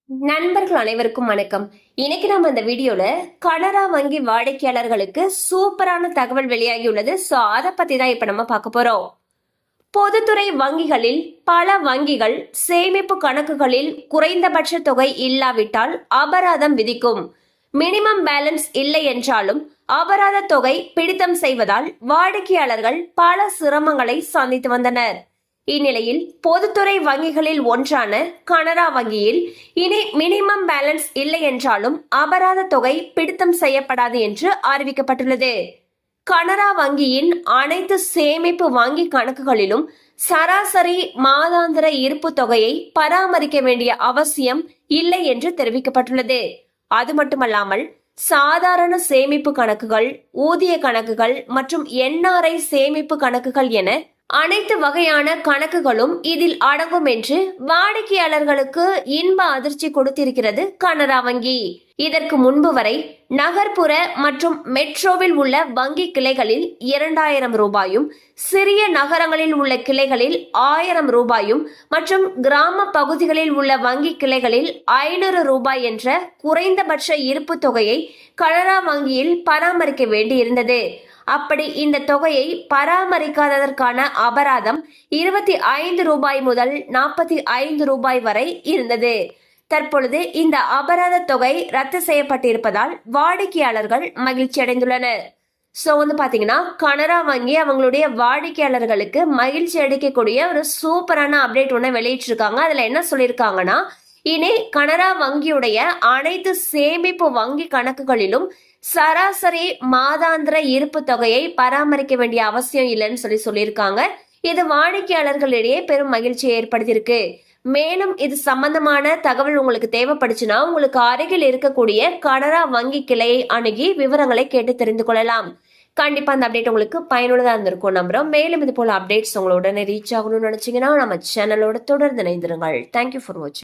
நண்பர்கள் அனைவருக்கும் வணக்கம். இன்னைக்கு நம்ம இந்த வீடியோல கனரா வங்கி வாடிக்கையாளர்களுக்கு சூப்பரான தகவல் வெளியாகி உள்ளது. சோ அதை பத்தி தான் இப்ப நம்ம பார்க்க போறோம். பொதுத்துறை வங்கிகளில் பல வங்கிகள் சேமிப்பு கணக்குகளில் குறைந்தபட்ச தொகை இல்லாவிட்டால் அபராதம் விதிக்கும். மினிமம் பேலன்ஸ் இல்லை என்றாலும் அபராத தொகை பிடித்தம் செய்வதால் வாடிக்கையாளர்கள் பல சிரமங்களை சந்தித்து வந்தனர். இந்நிலையில் பொதுத்துறை வங்கிகளில் ஒன்றான கனரா வங்கியில் இனி மினிமம் பேலன்ஸ் இல்லை என்றாலும் அபராத தொகை பிடித்தம் செய்யப்படாது என்று அறிவிக்கப்பட்டுள்ளது. கனரா வங்கியின் அனைத்து சேமிப்பு வங்கி கணக்குகளிலும் சராசரி மாதாந்திர இருப்பு தொகையை பராமரிக்க வேண்டிய அவசியம் இல்லை என்று தெரிவிக்கப்பட்டுள்ளது. அது மட்டுமல்லாமல் சாதாரண சேமிப்பு கணக்குகள், ஊதிய கணக்குகள் மற்றும் என்ஆர்ஐ சேமிப்பு கணக்குகள் என அனைத்து வகையான கணக்குகளும் இதில் அடங்கும் என்று வாடிக்கையாளர்களுக்கு இன்ப அதிர்ச்சி கொடுத்திருக்கிறது கனரா வங்கி. இதற்கு முன்பு வரை நகர்ப்புற மற்றும் மெட்ரோவில் உள்ள வங்கி கிளைகளில் 2000 ரூபாயும், சிறிய நகரங்களில் உள்ள கிளைகளில் 1000 ரூபாயும் மற்றும் கிராம பகுதிகளில் உள்ள வங்கி கிளைகளில் 500 ரூபாய் என்ற குறைந்தபட்ச இருப்பு தொகையை கனரா வங்கியில் பராமரிக்க வேண்டியிருந்தது. அப்படி இந்த தொகையை பராமரிக்காததற்கான அபராதம் 25 ரூபாய் முதல் 45 ரூபாய் வரை இருந்தது. தற்பொழுது இந்த அபராத தொகை ரத்து செய்யப்பட்டிருப்பதால் வாடிக்கையாளர்கள் மகிழ்ச்சி அடைந்துள்ளனர். சோ பாத்தீங்கன்னா கனரா வங்கி அவங்களுடைய வாடிக்கையாளர்களுக்கு மகிழ்ச்சி அளிக்கக்கூடிய ஒரு சூப்பரான அப்டேட் ஒன்று வெளியிட்டிருக்காங்க. அதுல என்ன சொல்லியிருக்காங்கன்னா, இனி கனரா வங்கியுடைய அனைத்து சேமிப்பு வங்கி கணக்குகளிலும் சராசரி மாதாந்திர இருப்பு தொகையை பராமரிக்க வேண்டிய அவசியம் இல்லைன்னு சொல்லியிருக்காங்க. இது வாடிக்கையாளர்களிடையே பெரும் மகிழ்ச்சியை ஏற்படுத்தியிருக்கு. மேலும் இது சம்பந்தமான தகவல் உங்களுக்கு தேவைப்படுச்சுன்னா உங்களுக்கு அருகில் இருக்கக்கூடிய கனரா வங்கி கிளையை அணுகி விவரங்களை கேட்டு தெரிந்து கொள்ளலாம். கண்டிப்பா அந்த அப்டேட் உங்களுக்கு பயனுள்ளதா இருந்திருக்கும் நம்புறோம். மேலும் இது போல அப்டேட்ஸ் உங்களோட ரீச் ஆகணும்னு நினைச்சீங்கன்னா நம்ம சேனலோட தொடர்ந்து இணைந்திருங்கள். தேங்க்யூ ஃபார் வாட்சிங்.